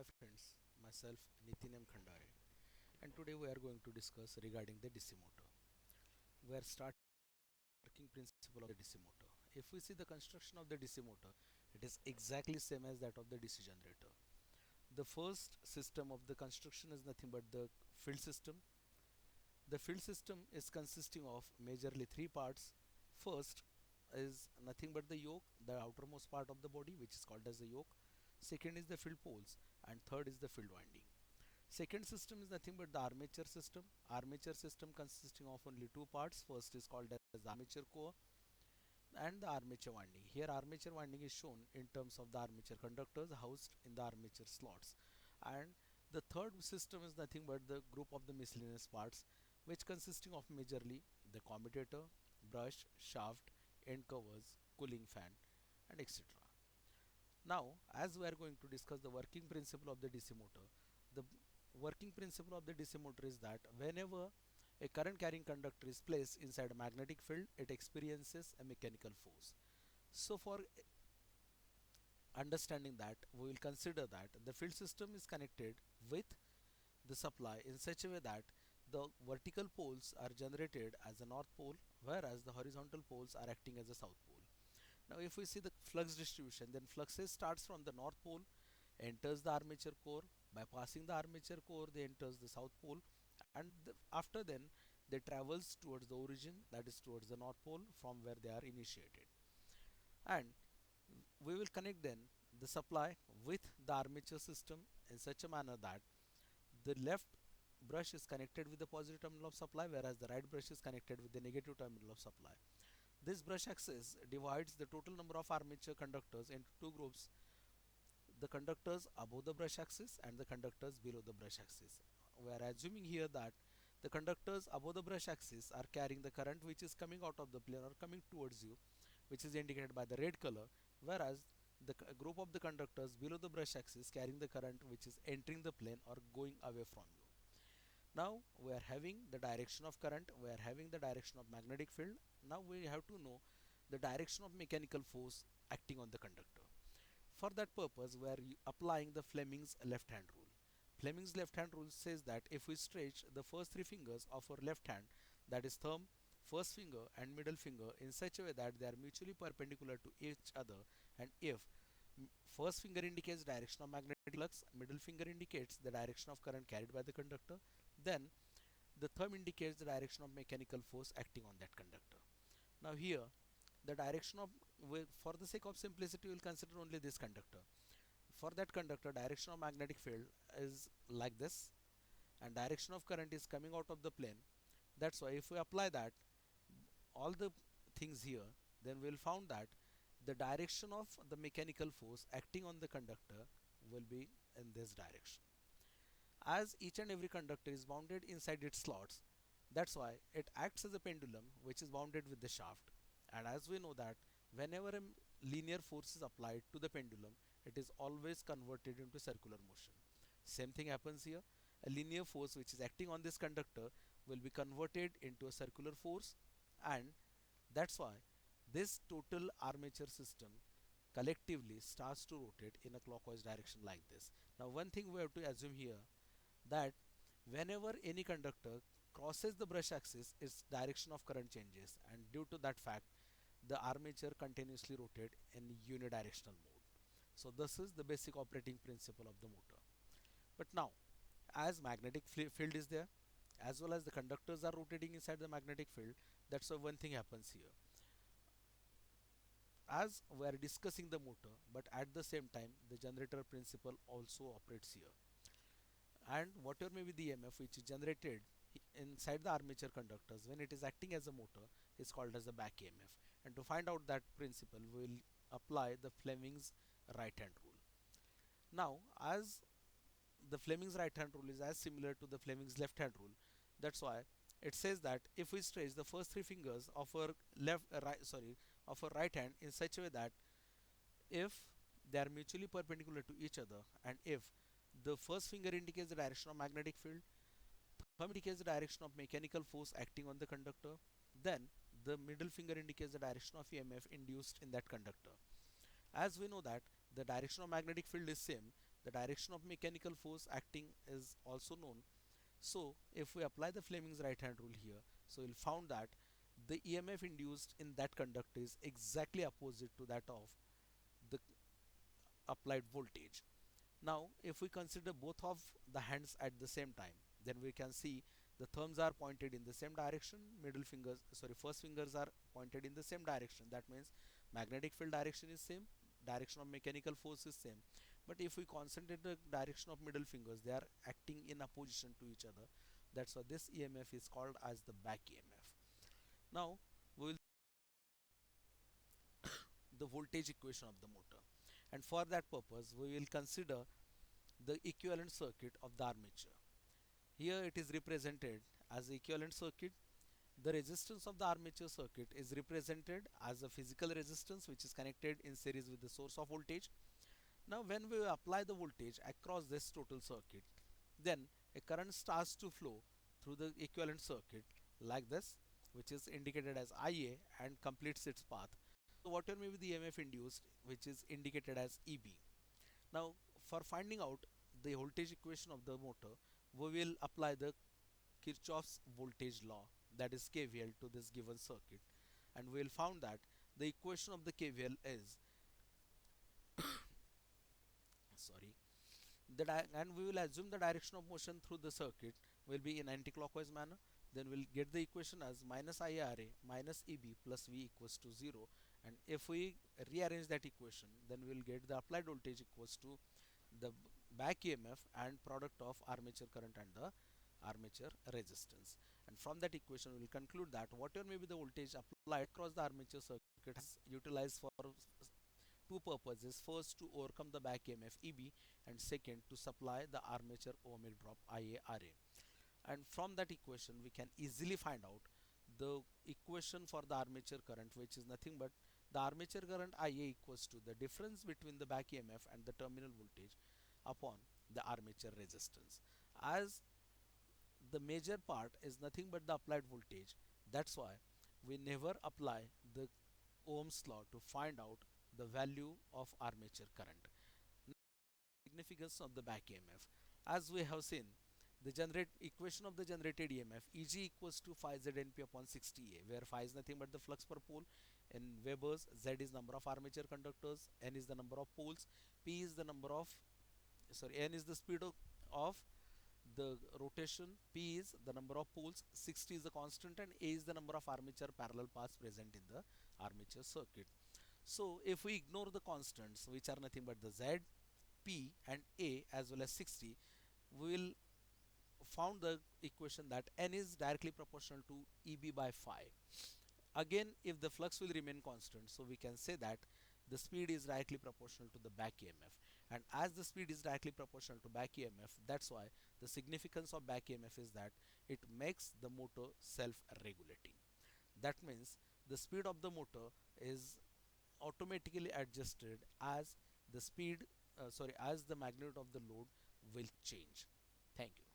Hi friends, myself Nitin M. Khandare, and today we are going to discuss regarding the DC motor. We are starting working principle of the DC motor. If we see the construction of the DC motor, it is exactly same as that of the DC generator. The first system of the construction is nothing but the field system. The field system is consisting of majorly three parts. First is nothing but the yoke, the outermost part of the body, which is called as the yoke. Second is the field poles, and third is the field winding. Second system is nothing but the armature system. Armature system consisting of only two parts. First is called as the armature core and the armature winding. Here armature winding is shown in terms of the armature conductors housed in the armature slots. And the third system is nothing but the group of the miscellaneous parts, which consisting of majorly the commutator, brush, shaft, end covers, cooling fan, and etc. Now, as we are going to discuss the working principle of the DC motor, the working principle of the DC motor is that whenever a current carrying conductor is placed inside a magnetic field, it experiences a mechanical force. So, for understanding that, we will consider that the field system is connected with the supply in such a way that the vertical poles are generated as a north pole, whereas the horizontal poles are acting as a south pole. Now, if we see the flux distribution, then fluxes starts from the north pole, enters the armature core, by passing the armature core, they enters the south pole, and after then they travels towards the origin, that is towards the north pole from where they are initiated. And we will connect then the supply with the armature system in such a manner that the left brush is connected with the positive terminal of supply, whereas the right brush is connected with the negative terminal of supply. This brush axis divides the total number of armature conductors into two groups: the conductors above the brush axis and the conductors below the brush axis. We are assuming here that the conductors above the brush axis are carrying the current which is coming out of the plane or coming towards you, which is indicated by the red color, whereas the group of the conductors below the brush axis carrying the current which is entering the plane or going away from you. Now we are having the direction of current, we are having the direction of magnetic field. Now we have to know the direction of mechanical force acting on the conductor. For that purpose, we are applying the Fleming's left hand rule. Fleming's left hand rule says that if we stretch the first three fingers of our left hand, that is thumb, first finger, and middle finger, in such a way that they are mutually perpendicular to each other, and if first finger indicates direction of magnetic flux, middle finger indicates the direction of current carried by the conductor, then the thumb indicates the direction of mechanical force acting on that conductor. Now here, the direction of, for the sake of simplicity, we will consider only this conductor. For that conductor, direction of magnetic field is like this, and direction of current is coming out of the plane. That's why if we apply that all the things here, then we will found that the direction of the mechanical force acting on the conductor will be in this direction. As each and every conductor is bounded inside its slots, that's why it acts as a pendulum which is bounded with the shaft. And as we know that whenever a linear force is applied to the pendulum, it is always converted into circular motion. Same thing happens here. A linear force which is acting on this conductor will be converted into a circular force, and that's why this total armature system collectively starts to rotate in a clockwise direction like this. Now one thing we have to assume here, that whenever any conductor crosses the brush axis, its direction of current changes, and due to that fact, the armature continuously rotate in unidirectional mode. So this is the basic operating principle of the motor. But now, as magnetic field is there, as well as the conductors are rotating inside the magnetic field, that's why one thing happens here. As we are discussing the motor, but at the same time, the generator principle also operates here, and whatever may be the EMF which is generated inside the armature conductors when it is acting as a motor is called as the back EMF. And to find out that principle, we will apply the Fleming's right hand rule. Now, as the Fleming's right hand rule is as similar to the Fleming's left hand rule, that's why it says that if we stretch the first three fingers of our of our right hand in such a way that if they are mutually perpendicular to each other, and if the first finger indicates the direction of magnetic field, thumb indicates the direction of mechanical force acting on the conductor, then the middle finger indicates the direction of EMF induced in that conductor. As we know that the direction of magnetic field is same, the direction of mechanical force acting is also known. So if we apply the Fleming's right hand rule here, so we'll found that the EMF induced in that conductor is exactly opposite to that of the applied voltage. Now if we consider both of the hands at the same time, then we can see the thumbs are pointed in the same direction, middle fingers, sorry, first fingers are pointed in the same direction. That means magnetic field direction is same, direction of mechanical force is same. But if we concentrate the direction of middle fingers, they are acting in opposition to each other. That's why this EMF is called as the back EMF. Now we will the voltage equation of the motor, and for that purpose we will consider the equivalent circuit of the armature. Here it is represented as the equivalent circuit. The resistance of the armature circuit is represented as a physical resistance which is connected in series with the source of voltage. Now when we apply the voltage across this total circuit, then a current starts to flow through the equivalent circuit like this, which is indicated as IA, and completes its path. So whatever may be the EMF induced, which is indicated as EB. Now for finding out the voltage equation of the motor, we will apply the Kirchhoff's voltage law, that is KVL, to this given circuit, and we will found that the equation of the KVL is sorry and we will assume the direction of motion through the circuit will be in anti-clockwise manner. Then we'll get the equation as minus IRA minus EB plus V equals to 0, and if we rearrange that equation, then we'll get the applied voltage equals to the back EMF and product of armature current and the armature resistance. And from that equation we will conclude that whatever may be the voltage applied across the armature circuit is utilized for two purposes: first, to overcome the back EMF EB, and second, to supply the armature ohmic drop IaRa. And from that equation we can easily find out the equation for the armature current, which is nothing but the armature current Ia equals to the difference between the back EMF and the terminal voltage upon the armature resistance. As the major part is nothing but the applied voltage, that's why we never apply the Ohm's law to find out the value of armature current. Significance of the back EMF. As we have seen, the generate equation of the generated EMF Eg equals to phi ZNP upon 60A, where phi is nothing but the flux per pole in Webers, Z is number of armature conductors, N is the number of poles, P is the number of N is the speed of the rotation, P is the number of poles, 60 is the constant, and A is the number of armature parallel paths present in the armature circuit. So if we ignore the constants, which are nothing but the Z, P and A as well as 60, we will found the equation that N is directly proportional to EB by phi. Again, if the flux will remain constant, so we can say that the speed is directly proportional to the back EMF. And as the speed is directly proportional to back EMF, that's why the significance of back EMF is that it makes the motor self-regulating. That means the speed of the motor is automatically adjusted as the speed, as the magnitude of the load will change. Thank you.